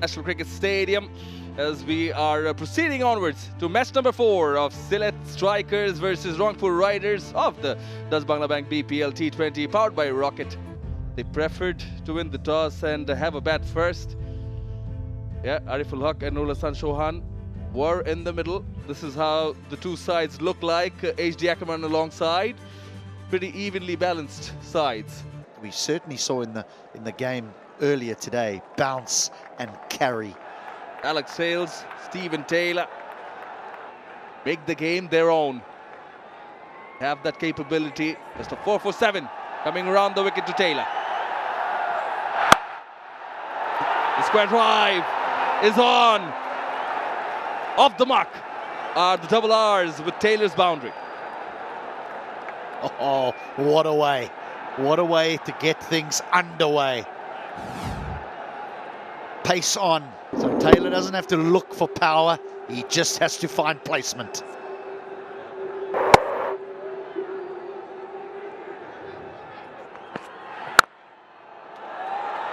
National Cricket Stadium as we are proceeding onwards to match number 4 of Sylhet Strikers versus Rangpur Riders of the Dutch Bangla Bank BPL T20 powered by Rocket. They preferred to win the toss and have a bat first. Yeah, Ariful Haq and Nurul Hasan Chauhan were in the middle. This is how the two sides look like. HD Ackerman alongside. Pretty evenly balanced sides. We certainly saw in the game earlier today, bounce and carry. Alex Hales, Stephen Taylor make the game their own. Have that capability. Just a 4 for 7 coming around the wicket to Taylor. The square drive is on. Off the mark are the double R's with Taylor's boundary. Oh, what a way. What a way to get things underway. Pace on. So Taylor doesn't have to look for power. He just has to find placement.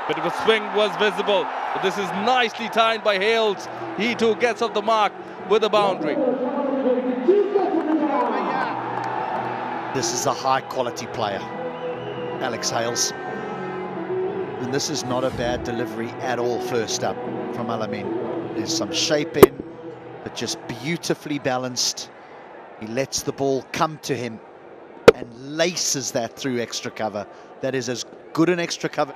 Bit of a swing was visible, but this is nicely timed by Hales. He too gets off the mark with a boundary. This is a high quality player, Alex Hales. And this is not a bad delivery at all first up from Al-Amin. There's some shape in, but just beautifully balanced. He lets the ball come to him and laces that through extra cover. That is as good an extra cover.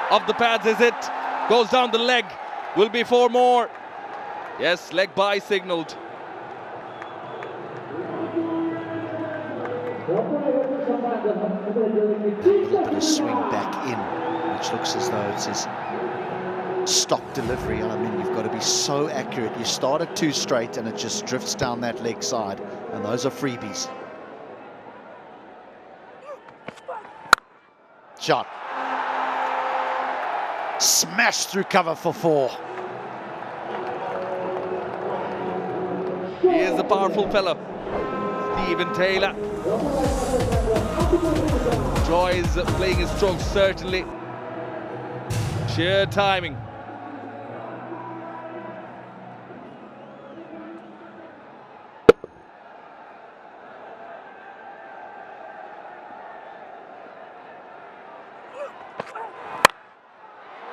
Off the pads is it, goes down the leg, will be 4 more. Yes, leg by signaled. But a swing back in, which looks as though it's his stock delivery. I mean, you've got to be so accurate. You start at 2 straight and it just drifts down that leg side, and those are freebies. Shot. Smashed through cover for 4. He is a powerful fellow, Stephen Taylor. Enjoys playing his strokes, certainly. Sheer timing.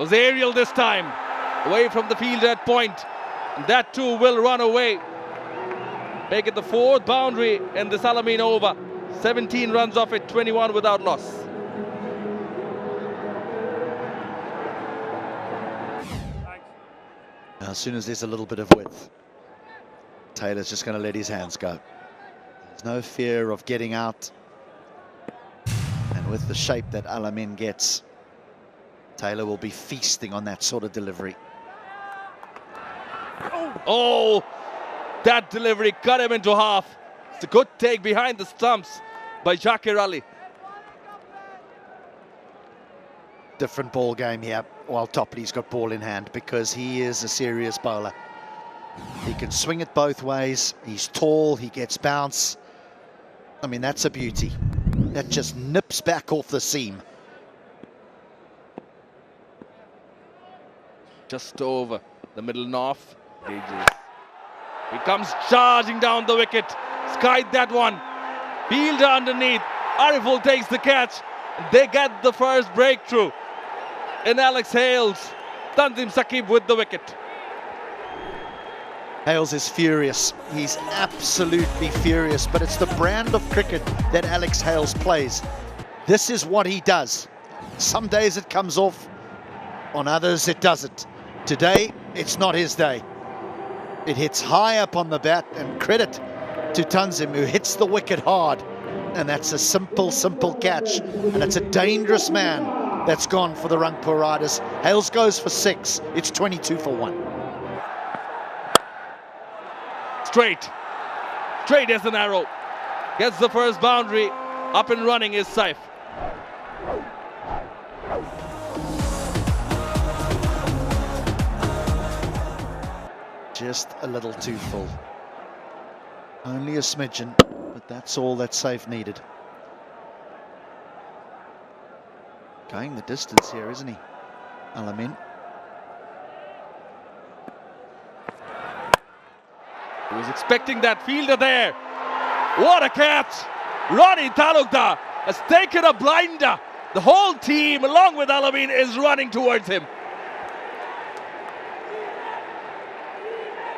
Was aerial this time, away from the field at point, and that too will run away. Make it the 4th boundary in this Al-Amin over. 17 runs off it, 21 without loss. Now, as soon as there's a little bit of width, Taylor's just going to let his hands go. There's no fear of getting out. And with the shape that Al-Amin gets, Taylor will be feasting on that sort of delivery. Oh, that delivery cut him into half. It's a good take behind the stumps by Zakir Ali. Different ball game here while Topley's got ball in hand, because he is a serious bowler. He can swing it both ways. He's tall, he gets bounce. I mean, that's a beauty. That just nips back off the seam. Just over the middle north. He comes charging down the wicket. Skied that one. Fielder underneath. Ariful takes the catch. They get the first breakthrough. And Alex Hales. Tanzim Saqib with the wicket. Hales is furious. He's absolutely furious. But it's the brand of cricket that Alex Hales plays. This is what he does. Some days it comes off. On others it doesn't. Today, it's not his day. It hits high up on the bat, and credit to Tanzim, who hits the wicket hard. And that's a simple, simple catch. And it's a dangerous man that's gone for the Rangpur Riders. Hales goes for 6. It's 22 for 1. Straight as an arrow. Gets the first boundary. Up and running is Saif. Just a little too full. Only a smidgen, but that's all that Saif needed. Going the distance here, isn't he? Al-Amin. He was expecting that fielder there. What a catch! Ronnie Talukdar has taken a blinder. The whole team, along with Al-Amin, is running towards him.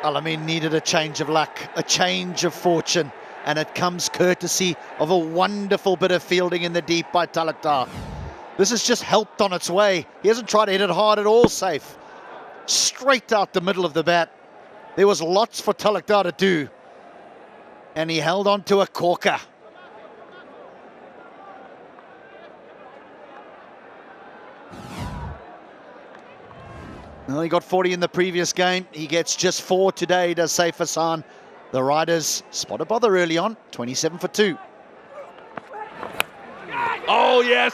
Al-Amin needed a change of luck, a change of fortune, and it comes courtesy of a wonderful bit of fielding in the deep by Talukdar. This has just helped on its way. He hasn't tried to hit it hard at all, safe. Straight out the middle of the bat. There was lots for Talukdar to do, and he held on to a corker. Well, he got 40 in the previous game. He gets just 4 today, does Sylhet Hassan. The Riders spot a bother early on, 27 for 2. Oh yes,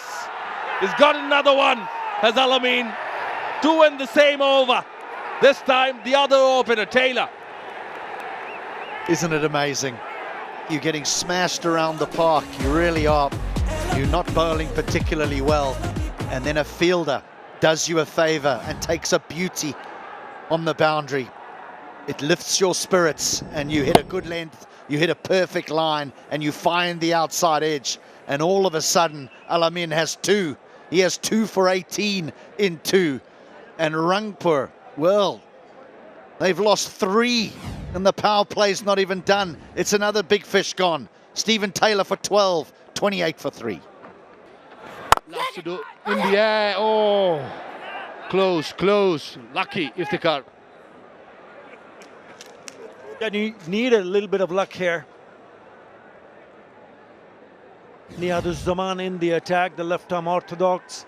he's got another one, has Al-Amin. 2 in the same over. This time the other opener, Taylor. Isn't it amazing? You're getting smashed around the park, you really are. You're not bowling particularly well, and then a fielder does you a favour and takes a beauty on the boundary. It lifts your spirits and you hit a good length, you hit a perfect line and you find the outside edge, and all of a sudden Al-Amin has 2. He has 2 for 18 in 2, and Rangpur, well, they've lost 3 and the power play's not even done. It's another big fish gone. Stephen Taylor for 12, 28 for 3. Last to do in the air. Oh, close. Lucky Iftikhar. And you need a little bit of luck here. 𝗬𝗪𝗀 in the attack, the left-arm orthodox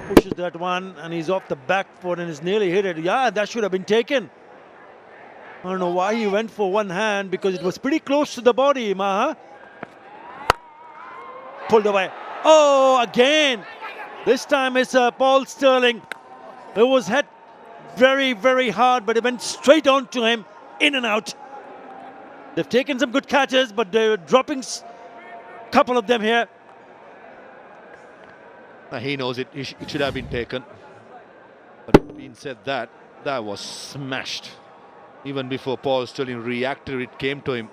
pushes that one, and he's off the back foot and is nearly hit it. Yeah, that should have been taken. I don't know why he went for one hand, because it was pretty close to the body, Maha. Pulled away. Oh, again. This time it's Paul Stirling. It was hit very, very hard, but it went straight on to him, in and out. They've taken some good catches, but they're dropping a couple of them here. He knows it. It should have been taken. But being said that, that was smashed. Even before Paul Stirling reacted, it came to him,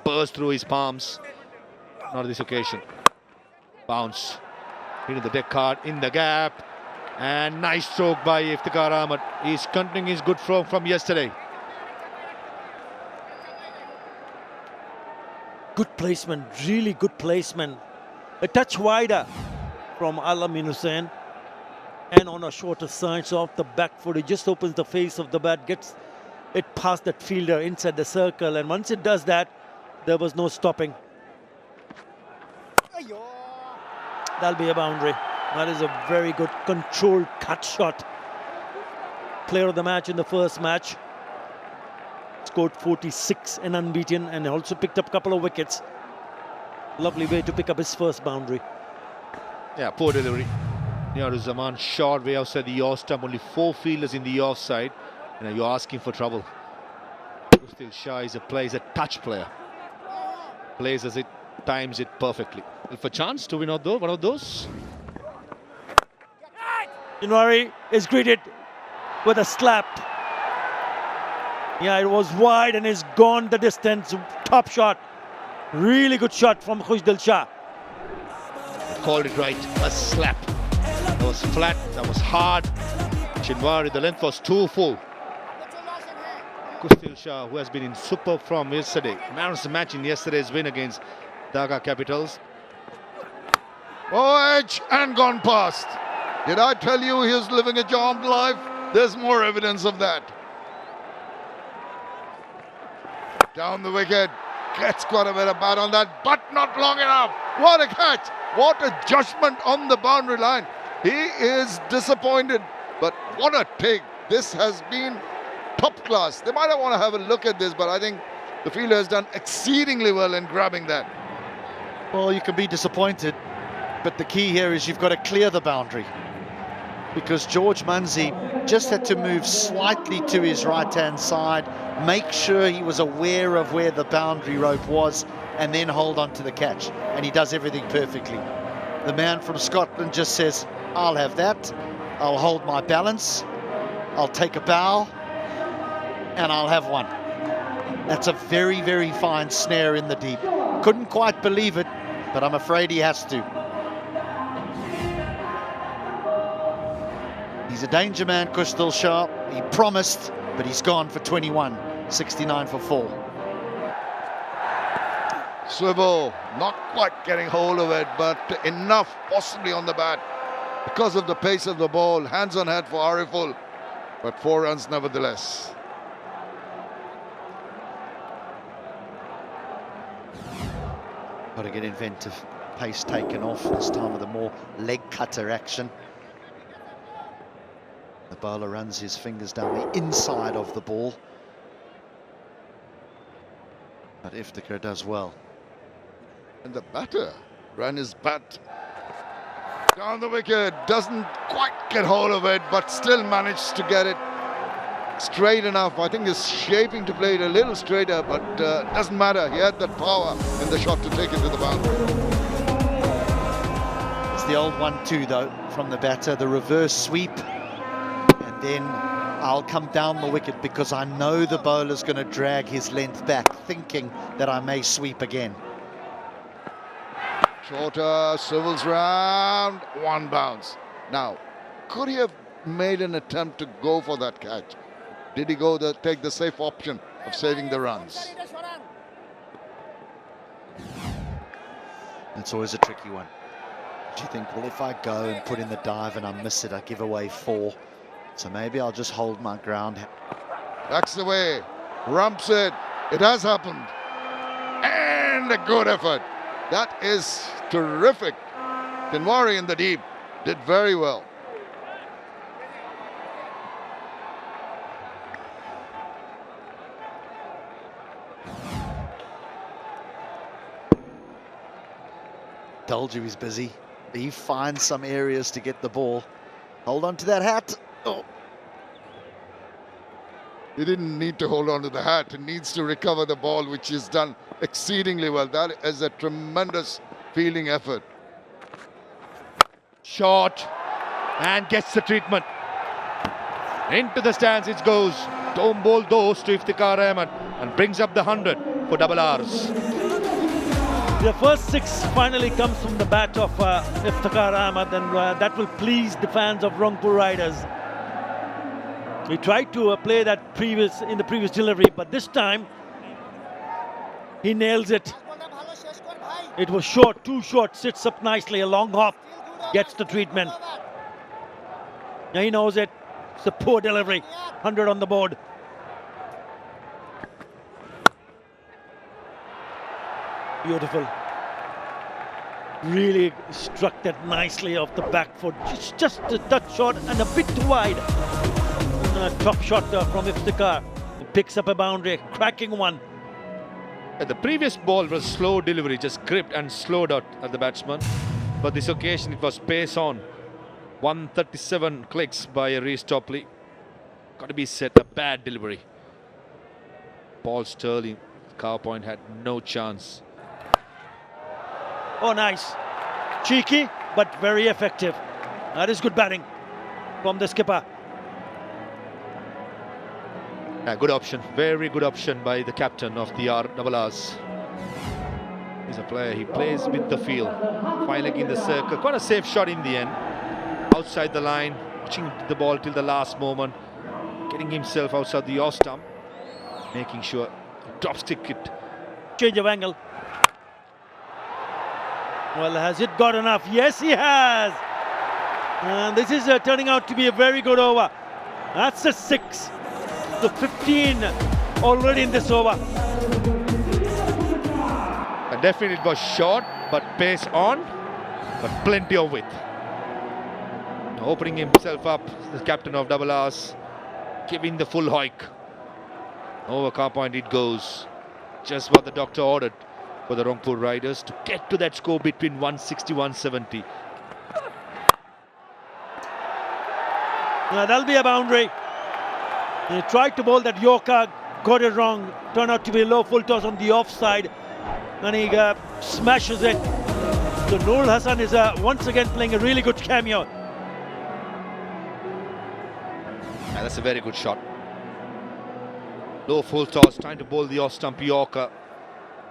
burst through his palms. Not this occasion. Bounce into the deck card, in the gap, and nice stroke by Iftikhar Ahmed. He's continuing his good form from yesterday. Good placement, really good placement. A touch wider from Al-Amin Hussain, and on a shorter side, so off the back foot, it just opens the face of the bat, gets it past that fielder inside the circle, and once it does that, there was no stopping. That'll be a boundary. That is a very good controlled cut shot. Player of the match in the first match. Scored 46 and unbeaten, and also picked up a couple of wickets. Lovely way to pick up his first boundary. Yeah, poor delivery. 𝗬𝗪𝗀 short way outside the off stump. Only 4 fielders in the offside, and you're asking for trouble. 𝗬𝗪𝗀 is a touch player. Plays as it times it perfectly. For chance to win out though, one of those. 𝗬𝗪𝗀 is greeted with a slap. Yeah, it was wide and is gone the distance. Top shot. Really good shot from Khushdil Shah. Called it right, a slap. That was flat, that was hard. 𝗬𝗪𝗀, the length was too full. Khushdil Shah, who has been in superb form yesterday. Man of the match in yesterday's win against Dhaka Capitals. Oh, edge and gone past. Did I tell you he was living a charmed life? There's more evidence of that. Down the wicket. Gets quite a bit of bat on that, but not long enough. What a catch. What a judgment on the boundary line. He is disappointed, but what a take. This has been top class. They might not want to have a look at this, but I think the fielder has done exceedingly well in grabbing that. Well, you can be disappointed, but the key here is you've got to clear the boundary, because 𝗵𝗺𝗪𝗀 just had to move slightly to his right-hand side, make sure he was aware of where the boundary rope was, and then hold on to the catch. And he does everything perfectly. The man from Scotland just says, I'll have that. I'll hold my balance, I'll take a bow, and I'll have one. That's a very, very fine snare in the deep. Couldn't quite believe it, but I'm afraid he has to. He's a danger man, 𝗂𝗃𝗃𝗀𝗃. He promised, but he's gone for 21, 69 for 4. Swivel, not quite getting hold of it, but enough possibly on the bat because of the pace of the ball. Hands on head for Ariful, but 4 runs nevertheless. Got to get inventive. Pace taken off, this time with a more leg cutter action. The bowler runs his fingers down the inside of the ball, but 𝗃𝗃𝗃𝗃 does well. And the batter ran his bat down the wicket, doesn't quite get hold of it, but still managed to get it straight enough. I think he's shaping to play it a little straighter, but doesn't matter. He had that power in the shot to take it to the boundary. It's the old 1-2 though from the batter, the reverse sweep, and then I'll come down the wicket because I know the bowler's going to drag his length back, thinking that I may sweep again. Shorter, swivels round, 1 bounce. Now, could he have made an attempt to go for that catch? Did he go take the safe option of saving the runs? It's always a tricky one. Do you think, well, if I go and put in the dive and I miss it, I give away 4. So maybe I'll just hold my ground. Backs away, rumps it. It has happened. And a good effort. That is terrific. 𝗃𝗃𝗃𝗃 in the deep did very well. 𝗃𝗃𝗃𝗃 is busy. He finds some areas to get the ball. Hold on to that hat. Oh. He didn't need to hold on to the hat. He needs to recover the ball, which he's done exceedingly well. That is a tremendous fielding effort. Short and gets the treatment. Into the stands it goes. Don't bowl those to Iftikhar Ahmed and brings up the 100 for double R's. The first 6 finally comes from the bat of Iftikhar Ahmed, and that will please the fans of Rangpur Riders. He tried to play that in the previous delivery, but this time he nails it. It was short, too short, sits up nicely, a long hop, gets the treatment. Now he knows it. It's a poor delivery. 100 on the board. Beautiful. Really struck that nicely off the back foot. Just a touch short and a bit too wide. Top shot from Iftikhar. He picks up a boundary, cracking one. The previous ball was slow delivery, just gripped and slowed out at the batsman. But this occasion it was pace on. 137 clicks by 𝗃𝗃𝗃𝗃. Got to be set, a bad delivery. Paul Stirling, cow point, had no chance. Oh, nice. Cheeky, but very effective. That is good batting from the skipper. Yeah, good option, very good option by the captain of the 𝗃𝗃𝗃𝗃. He's a player, he plays with the feel. 5 leg in the circle, quite a safe shot in the end. Outside the line, watching the ball till the last moment. Getting himself outside the off stump. Making sure drop stick it. Change of angle. Well, has it got enough? Yes, he has. And this is turning out to be a very good over. That's a 6. So 15 already in this over. And definitely it was short, but pace on, but plenty of width. Opening himself up, the captain of double R's, giving the full hike. Over car point it goes. Just what the doctor ordered for the Rangpur Riders to get to that score between 160 170. Now that'll be a boundary. He tried to bowl that Yorker, got it wrong. Turned out to be a low full toss on the offside, and he smashes it. So Nurul Hassan is once again playing a really good cameo. And that's a very good shot. Low full toss, trying to bowl the 𝗬𝗃𝗃𝗃𝗃,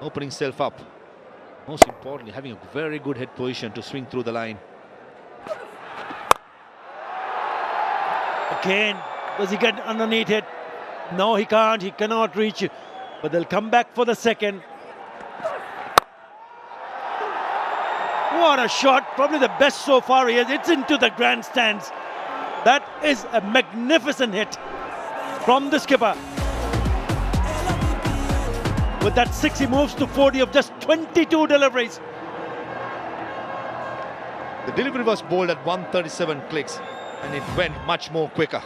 opening himself up. Most importantly, having a very good head position to swing through the line. Again, does he get underneath it? No, he can't. He cannot reach it. But they'll come back for the second. What a shot. Probably the best so far he has. It's into the grandstands. That is a magnificent hit from the skipper. With that 6, he moves to 40 of just 22 deliveries. The delivery was bowled at 137 clicks and it went much more quicker.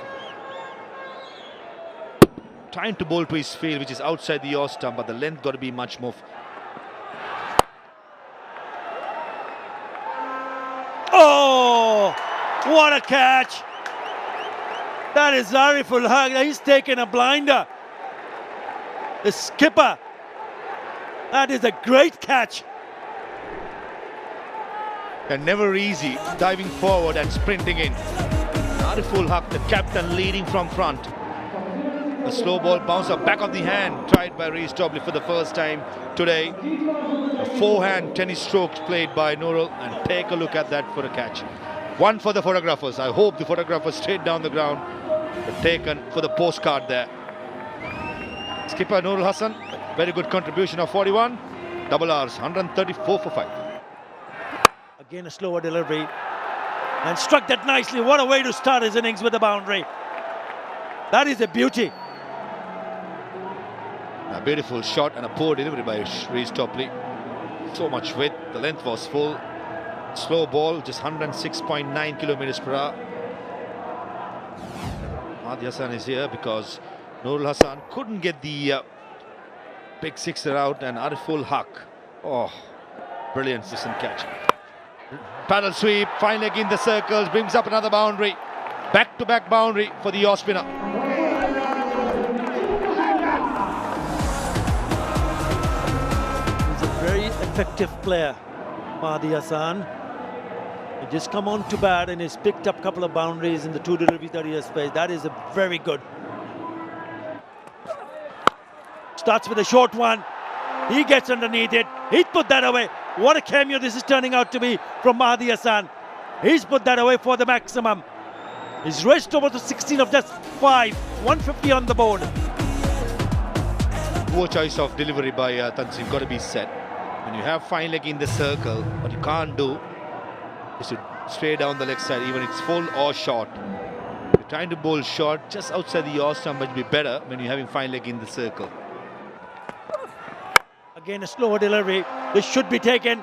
Trying to bowl to his field, which is outside the yaw stump, but the length got to be much more. Oh, what a catch. That is 𝗂𝗃𝗃𝗃𝗃. He's taken a blinder. The skipper. That is a great catch. And never easy, diving forward and sprinting in. 𝗂𝗃𝗃𝗃𝗃, the captain leading from front. A slow ball bouncer back of the hand, tried by 𝗃𝗶𝗃𝗃 for the first time today. A forehand tennis stroke played by Nurul, and take a look at that for a catch. One for the photographers. I hope the photographers stayed down the ground, but taken for the postcard there. Skipper Nurul Hassan, very good contribution of 41. Double R's, 134 for 5. Again a slower delivery. And struck that nicely. What a way to start his innings with a boundary. That is a beauty. A beautiful shot and a poor delivery by 𝗃𝗃𝗃𝗃. So much width, the length was full. Slow ball, just 106.9 kilometers per hour. Mahdi Hassan is here because Nurul Hassan couldn't get the big sixer out, and 𝗂𝗃𝗃𝗃𝗃. Oh, brilliant system catch. Paddle sweep, fine leg in the circles, brings up another boundary. Back-to-back boundary for the yaw spinner. He's a very effective player, Mahdi Hassan. He just come on to bat and he's picked up a couple of boundaries in the 2 deliveries that he has played. That is a very good. Starts with a short one. He gets underneath it. He's put that away. What a cameo this is turning out to be from Mahdi Hassan. He's put that away for the maximum. He's raced over to 16 of just 5. 150 on the board. Poor choice of delivery by 𝗃𝗃𝗃𝗃, got to be set. When you have fine leg in the circle, what you can't do is to stray down the leg side, even it's full or short. You're trying to bowl short just outside the yaw stump, but it'll be better when you're having fine leg in the circle. Again a slower delivery. This should be taken.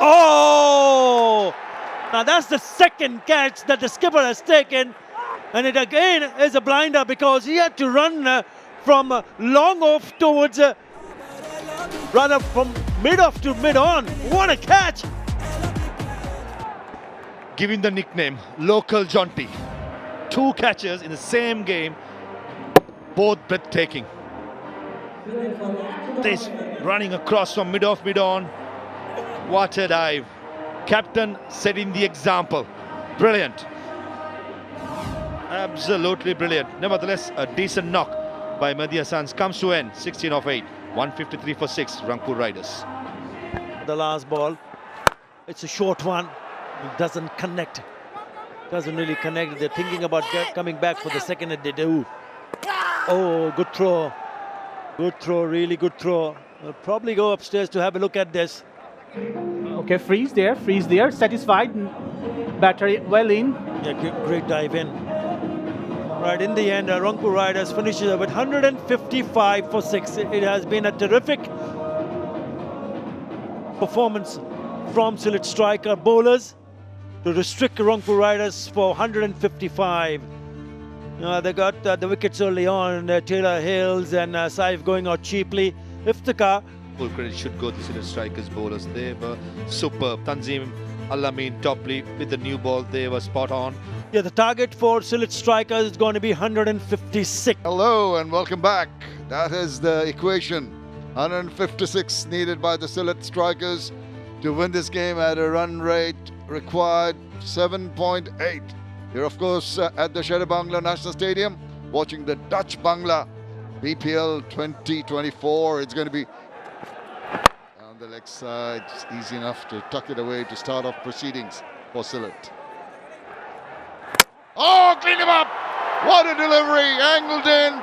Oh! Now that's the second catch that the skipper has taken. And it again is a blinder because he had to run from long off towards, rather from mid off to mid on. What a catch! Giving the nickname Local Jaunty. 2 catches in the same game, both breathtaking. This running across from mid off, mid on. What a dive. Captain setting the example. Brilliant. Absolutely brilliant. Nevertheless, a decent knock by Mahdi Hassan comes to end. 16 of 8. 153 for 6. Rangpur Riders. The last ball. It's a short one. It doesn't connect. Doesn't really connect. They're thinking about coming back for the second and they do. Oh, good throw. Good throw, really good throw. We'll probably go upstairs to have a look at this. Okay, freeze there, satisfied. Batter well in. Yeah, great dive in. Right, in the end, Rangpur Riders finishes with 155 for 6. It has been a terrific performance from Sylhet striker bowlers to restrict Rangpur Riders for 155. They got the wickets early on. Taylor Hills and Saif going out cheaply. 𝗃𝗃𝗃𝗃. Full credit should go to Sylhet strikers bowlers. They were superb. Tanzim, Al-Amin, Topley with the new ball. They were spot on. Yeah, the target for Sylhet strikers is going to be 156. Hello and welcome back. That is the equation. 156 needed by the Sylhet strikers to win this game at a run rate required 7.8. You're, of course, at the 𝗃𝗵𝗃𝗃 National Stadium watching the Dutch Bangla BPL 2024. It's going to be on the leg side. It's easy enough to tuck it away to start off proceedings for Sylhet. Oh, clean him up! What a delivery! Angled in,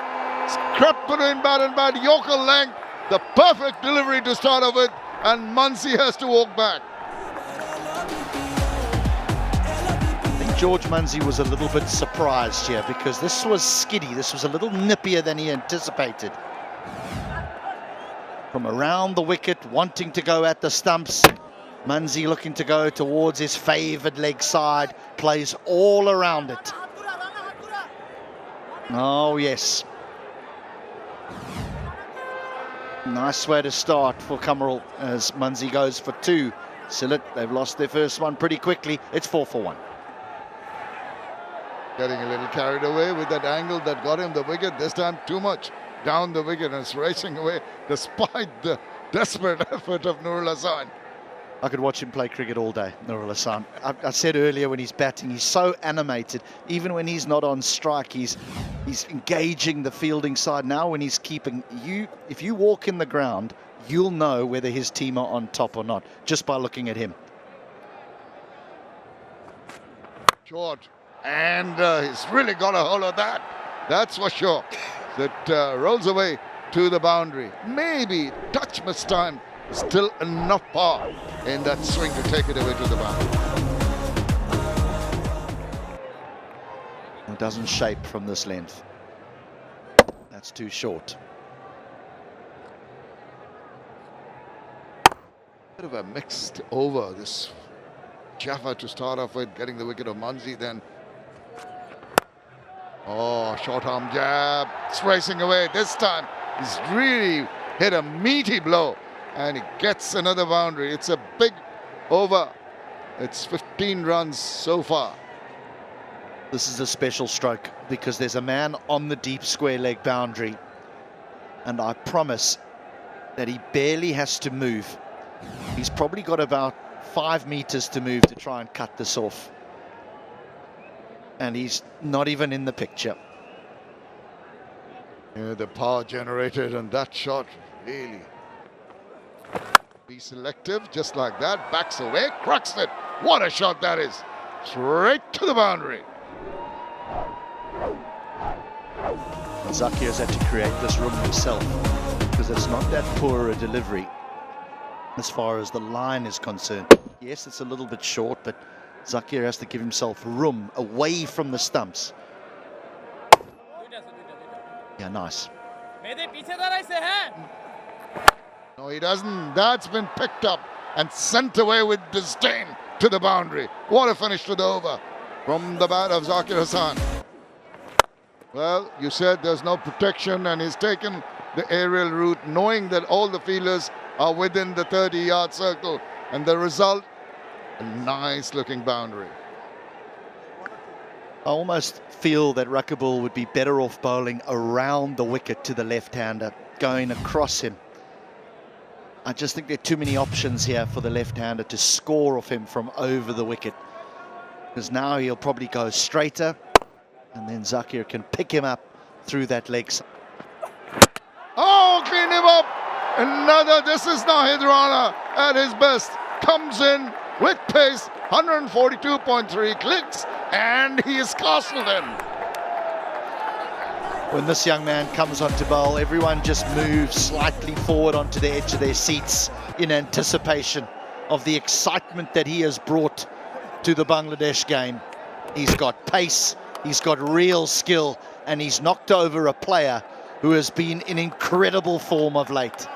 crept between bat and bat, yokel length. The perfect delivery to start off with, and 𝗬𝗎𝐶 has to walk back. I think George 𝗬𝗎𝐶 was a little bit surprised here because this was skiddy. This was a little nippier than he anticipated. From around the wicket, wanting to go at the stumps. 𝗬𝗎𝐶 looking to go towards his favoured leg side. Plays all around it. Oh, yes. Nice way to start for 𝗂𝗏𝗏 as 𝗬𝗎𝐶 goes for 2. Sylhet, they've lost their first one pretty quickly. It's 4 for 1. Getting a little carried away with that angle that got him the wicket. This time too much down the wicket, and it's racing away despite the desperate effort of Nurul Hassan. I could watch him play cricket all day, Nurul Hassan. I said earlier when he's batting, he's so animated. Even when he's not on strike, he's engaging the fielding side. Now when he's keeping, if you walk in the ground, you'll know whether his team are on top or not, just by looking at him. Short, and he's really got a hold of that. That's for sure. It rolls away to the boundary. Maybe touch much time. Still enough power in that swing to take it away to the boundary. It doesn't shape from this length. That's too short. Bit of a mixed over, this Jaffa to start off with, getting the wicket of 𝗬𝗎𝐶 then. Oh, short arm jab, it's racing away. This time he's really hit a meaty blow, and he gets another boundary. It's a big over. It's 15 runs so far. This is a special stroke because there's a man on the deep square leg boundary, and I promise that he barely has to move. He's probably got about 5 meters to move to try and cut this off, and he's not even in the picture. Yeah, the power generated on that shot, really. Be selective, just like that. Backs away, cracks it. What a shot that is. Straight to the boundary. 𝗬𝗎𝗏𝗏 has had to create this room himself because it's not that poor a delivery as far as the line is concerned. Yes, it's a little bit short, but 𝗬𝗎𝗏 has to give himself room away from the stumps. Yeah, nice. No, he doesn't. That's been picked up and sent away with disdain to the boundary. What a finish to the over from the bat of Zakir Hassan. Well, you said there's no protection, and he's taken the aerial route, knowing that all the fielders are within the 30-yard circle, and the result, a nice-looking boundary. I almost feel that 𝗃𝗏𝗃𝗃 would be better off bowling around the wicket to the left-hander, going across him. I just think there are too many options here for the left-hander to score off him from over the wicket, because now he'll probably go straighter, and then 𝗬𝗎𝗏 can pick him up through that leg side. Oh, clean him up! Another, this is Nahid Rana at his best. Comes in with pace, 142.3 clicks, and he is castled him. When this young man comes onto bowl, everyone just moves slightly forward onto the edge of their seats in anticipation of the excitement that he has brought to the Bangladesh game. He's got pace, he's got real skill, and he's knocked over a player who has been in incredible form of late.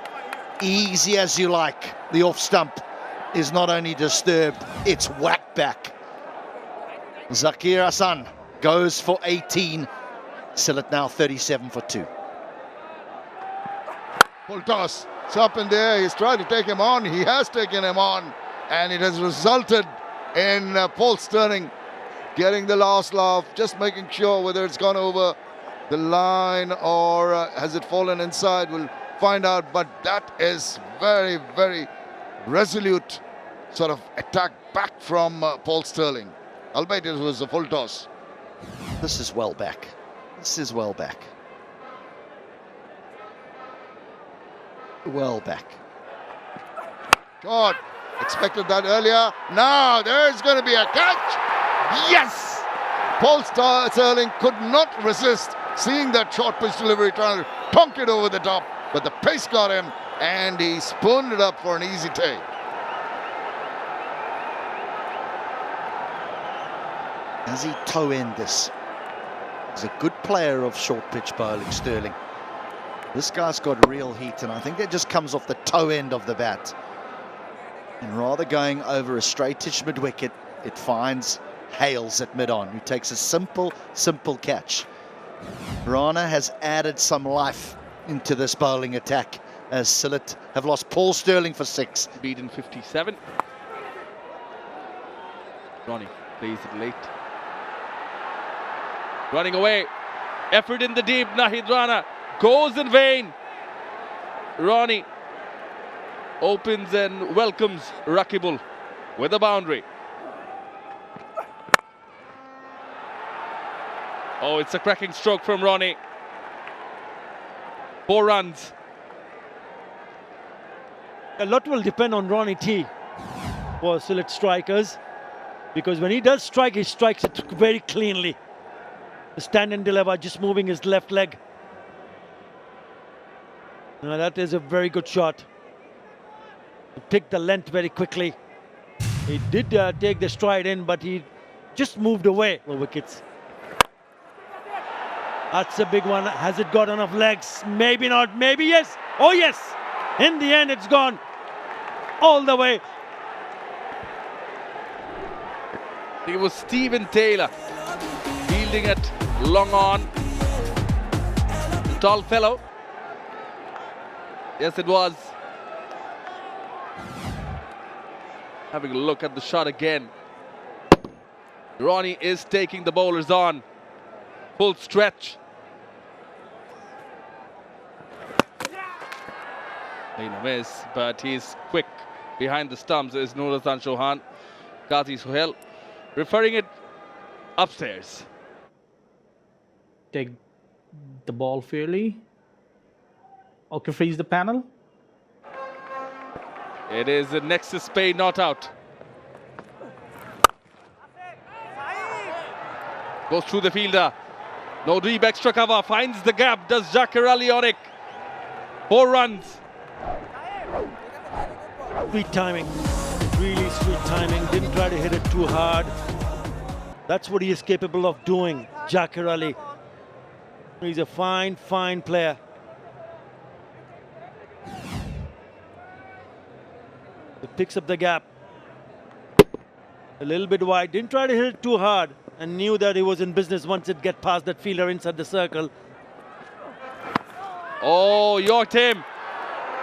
Easy as you like, the off stump is not only disturbed, it's whacked back. Zakir Hassan goes for 18. Sylhet now 37 for 2. Full toss. It's up in there. He's tried to take him on. He has taken him on. And it has resulted in Paul Stirling getting the last laugh, just making sure whether it's gone over the line or has it fallen inside. We'll find out. But that is very, very resolute sort of attack back from Paul Stirling. Albeit it was a full toss. This is well back. This is well back. Well back. God, expected that earlier. Now there's going to be a catch. Yes! Paul Sterling could not resist seeing that short pitch delivery, trying to tonk it over the top, but the pace got him and he spooned it up for an easy take. As he toe end this. He's a good player of short pitch bowling, Sterling. This guy's got real heat, and I think that just comes off the toe end of the bat. And rather going over a straightish mid-wicket, it finds Hales at mid-on, who takes a simple catch. Rana has added some life into this bowling attack as Sylhet have lost Paul Sterling for 6. Beaten 57. Ronnie plays it late. Running away. Effort in the deep. Nahid Rana goes in vain. Ronnie opens and welcomes Rakibul with a boundary. Oh, it's a cracking stroke from Ronnie. 4 runs. A lot will depend on Ronnie T for Sylhet strikers, because when he does strike, he strikes it very cleanly. The stand and deliver, just moving his left leg. Now that is a very good shot. He took the length very quickly. He did take the stride in, but he just moved away the wickets. That's a big one. Has it got enough legs? Maybe not, maybe yes. Oh yes! In the end, it's gone all the way. It was Stephen Taylor fielding it long on. The tall fellow. Yes, it was. Having a look at the shot again. Ronnie is taking the bowlers on. Full stretch. A miss, but he's quick behind the stumps. Is Nur Hassan Chauhan. Qazi Sohail referring it upstairs. Take the ball fairly. Okay, freeze the panel. It is a Nexus Pay not out. Goes through the fielder. No deep extra cover. Finds the gap. Does Zakir Ali on it. 4 runs. Sweet timing. Really sweet timing. Didn't try to hit it too hard. That's what he is capable of doing, Zakir Ali. He's a fine player. He picks up the gap. A little bit wide. Didn't try to hit it too hard, and knew that he was in business once it get past that fielder inside the circle. Oh, yorked him.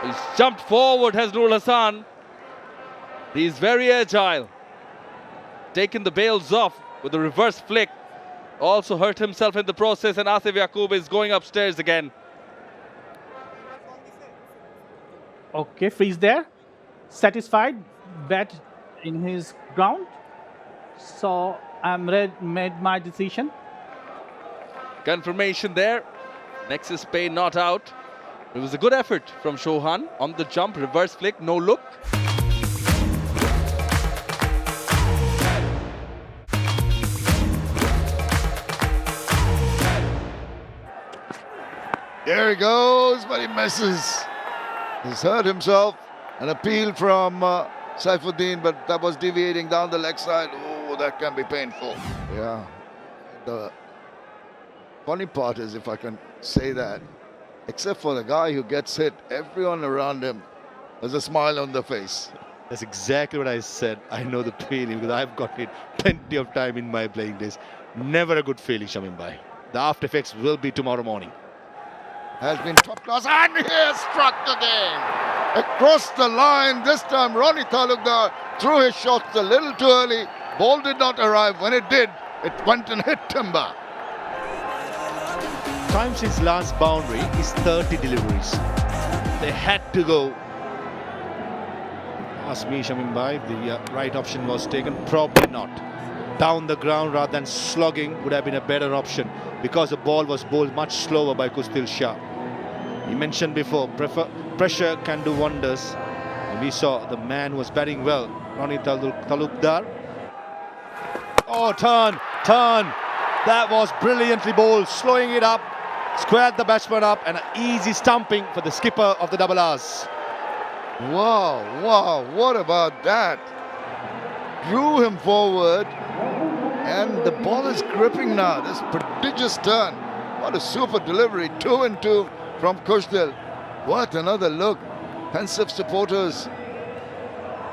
He's jumped forward, has Nur Hassan. He's very agile. Taken the bails off with a reverse flick. Also hurt himself in the process, and Asif Yaqub is going upstairs again. Okay, freeze there. Satisfied. Bat in his ground. So I'm made my decision. Confirmation there. Nexus Pay not out. It was a good effort from Chauhan on the jump, reverse flick, no look. There he goes, but he misses. He's hurt himself. An appeal from Saifuddin, but that was deviating down the leg side. Oh, that can be painful. Yeah. The funny part is, if I can say that, except for the guy who gets hit, everyone around him has a smile on their face. That's exactly what I said. I know the feeling because I've got it plenty of time in my playing days. Never a good feeling, Shamim Bhai. The after effects will be tomorrow morning. Has been top class, and he has struck again. Across the line, this time Ronnie Talukdar threw his shots a little too early. Ball did not arrive. When it did, it went and hit timber. Times his last boundary is 30 deliveries. They had to go. Ask me, Shamim Bhai, if the right option was taken. Probably not. down the ground rather than slogging would have been a better option, because the ball was bowled much slower by 𝗂𝗃. He mentioned before, pressure can do wonders. And we saw the man was batting well, Ronnie Talukdar. Oh, turn. That was brilliantly bowled, slowing it up, squared the batsman up, and an easy stumping for the skipper of the 𝗶𝗏𝗊s. Wow, what about that? Drew him forward, and the ball is gripping now. This prodigious turn. What a super delivery. 2 and 2 from 𝗂𝗃. What another look. Pensive supporters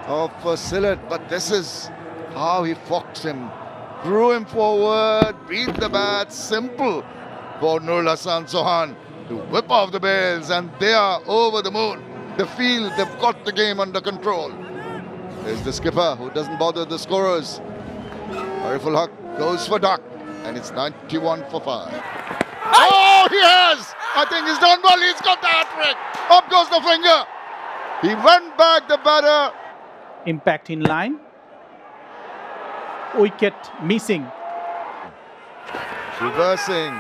of Sylhet, but this is how he foxed him. Drew him forward, beat the bat. Simple for Nur Hassan Sohan to whip off the bails, and they are over the moon. They feel they've got the game under control. There's the skipper who doesn't bother the scorers. Ariful Haq goes for duck, and it's 91 for 5. Oh, he has! I think he's done well. He's got the hat-trick. Up goes the finger. He went back, the batter. Impact in line. Wicket missing. Reversing.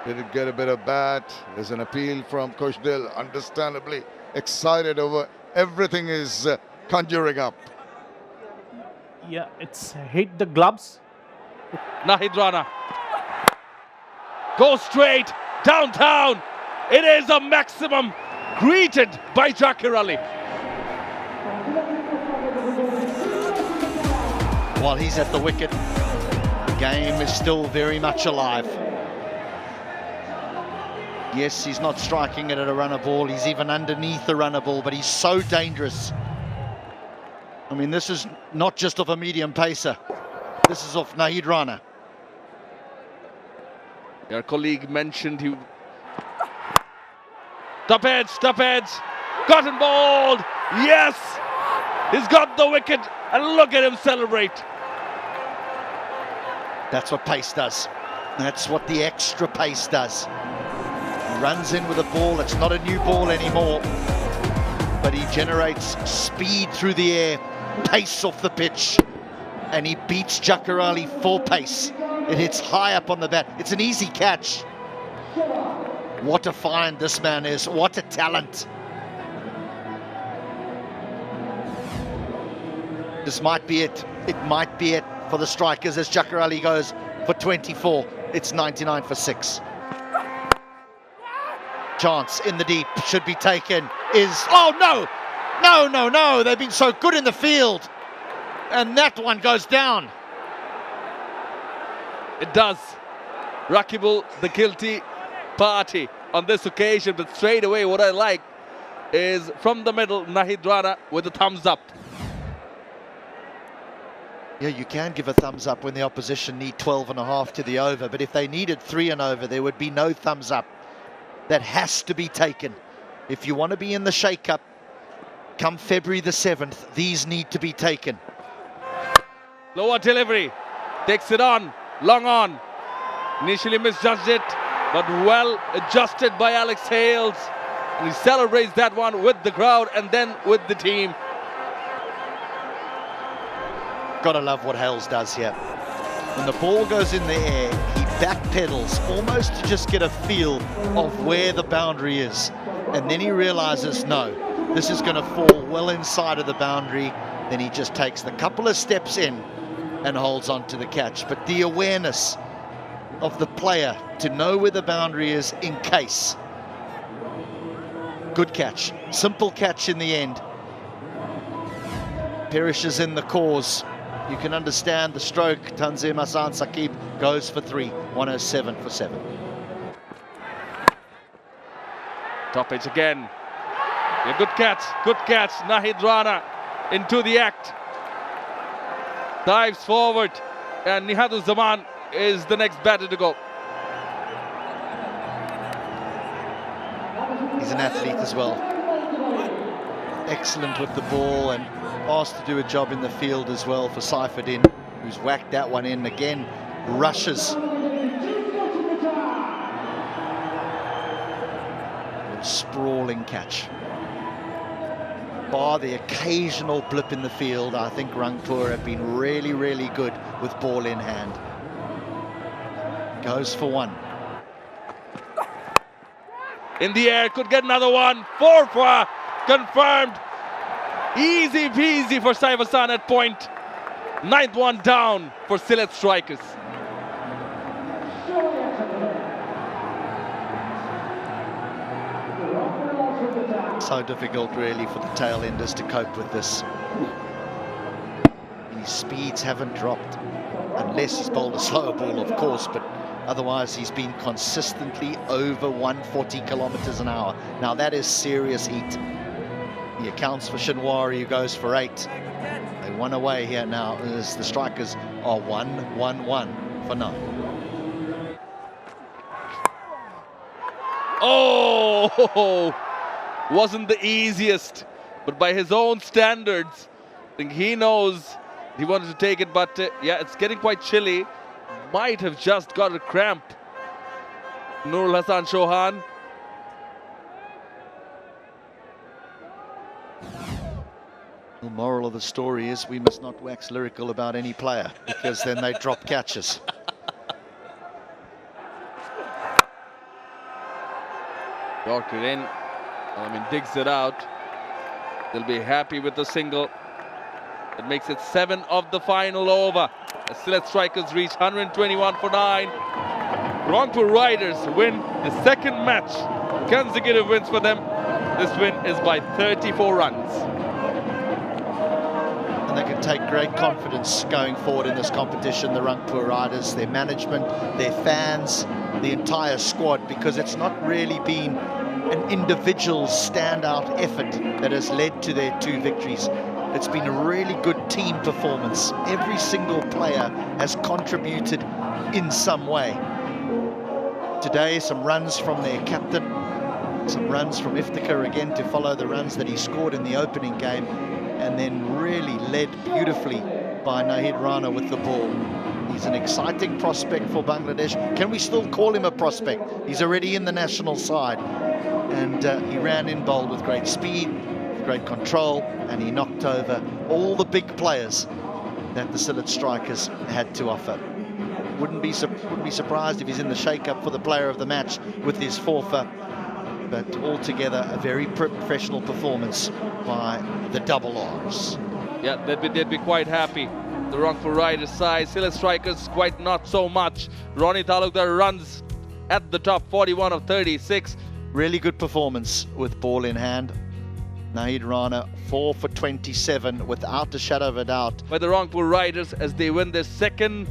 Did it get a bit of bat? There's an appeal from 𝗂𝗃, understandably excited over everything is conjuring up. Yeah, it's hit the gloves. Nahid Rana goes straight downtown. It is a maximum, greeted by Zakir Ali. While he's at the wicket, the game is still very much alive. Yes, he's not striking it at a runner ball. He's even underneath the runner ball, but he's so dangerous. I mean, this is not just of a medium pacer. This is of Nahid Rana. Your colleague mentioned he... Top edge, got him bowled. Yes, he's got the wicket, and look at him celebrate. That's what pace does. That's what the extra pace does. He runs in with a ball. It's not a new ball anymore, but he generates speed through the air, pace off the pitch, and he beats Zakir Ali for pace. It hits high up on the bat. It's an easy catch. What a find this man is. What a talent. This might be it. It might be it for the strikers as Zakir Ali goes for 24. It's 99 for 6. Chance in the deep, should be taken, is... Oh, no! No. They've been so good in the field. And that one goes down. It does. Rakibul, the guilty party on this occasion, but straight away what I like is from the middle, Nahid Rana with a thumbs up. Yeah, you can give a thumbs up when the opposition need 12.5 to the over, but if they needed 3 and over, there would be no thumbs up. That has to be taken. If you want to be in the shake-up come February the 7th, these need to be taken. Lower delivery, takes it on, long on. Initially misjudged it, but well adjusted by Alex Hales. And he celebrates that one with the crowd and then with the team. Gotta love what Hales does here. When the ball goes in the air, he backpedals almost to just get a feel of where the boundary is. And then he realizes, no, this is going to fall well inside of the boundary. Then he just takes the couple of steps in and holds on to the catch. But the awareness of the player to know where the boundary is in case. Good catch. Simple catch in the end. Parish is in the cause. You can understand the stroke. Tanzim Hassan Saqib goes for 3, 107 for 7. Top edge again. Yeah, good catch. Nahid Rana into the act. Dives forward, and Nihadul Zaman is the next batter to go. He's an athlete as well. Excellent with the ball and asked to do a job in the field as well for Saifuddin, who's whacked that one in again. Rushes. Sprawling catch. bar the occasional blip in the field, I think Rangpur have been really, really good with ball in hand. Goes for one. In the air, could get another one. 4-4, confirmed. Easy peasy for Sylhet at point. 9th one down for Sylhet strikers. So difficult really for the tail enders to cope with this. His speeds haven't dropped, unless he's bowled a slower ball, of course, but otherwise he's been consistently over 140 kilometers an hour. Now that is serious heat. He accounts for 𝗁𝗏𝗃, who goes for 8. They 1 away here now as the strikers are 1-1-1 for 9. Oh, wasn't the easiest, but by his own standards, I think he knows he wanted to take it, but yeah, it's getting quite chilly. Might have just got a cramp. Nurul Hasan Chauhan. The moral of the story is we must not wax lyrical about any player, because then they drop catches. Yorker in. Digs it out. They'll be happy with the single. It makes it 7 of the final over. The Sylhet strikers reach 121 for 9. Rangpur Riders win the second match. Consecutive wins for them. This win is by 34 runs. And they can take great confidence going forward in this competition, the Rangpur Riders, their management, their fans, the entire squad, because it's not really been an individual standout effort that has led to their 2 victories. It's been a really good team performance. Every single player has contributed in some way. Today, some runs from their captain, some runs from 𝗃𝗏𝗃𝗃 again to follow the runs that he scored in the opening game, and then really led beautifully by Nahid Rana with the ball. He's an exciting prospect for Bangladesh. Can we still call him a prospect? He's already in the national side. And he ran in bold with great speed, great control, and he knocked over all the big players that the Sylhet strikers had to offer. Wouldn't be surprised if he's in the shake-up for the player of the match with his 𝗃𝗏𝗃𝗃. But altogether, a very professional performance by the double R's. Yeah, they'd be quite happy. The Rangpur Riders side, Sylhet strikers quite not so much. Ronnie Talukdar runs at the top, 41 of 36. Really good performance with ball in hand. Nahid Rana 4 for 27 without a shadow of a doubt. By the Rangpur Riders as they win their second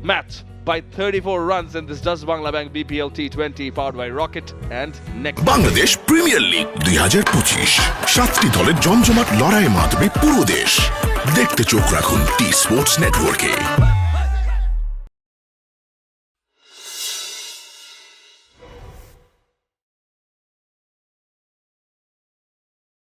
match by 34 runs in this Does Bangla Bank BPL T20 powered by Rocket and Next. Bangladesh premier league 2025 7টি দলের জমজমাট লড়াইয়ে মাতবে পুরো দেশ। দেখতে চোখ রাখুন T Sports নেটওয়ার্কে।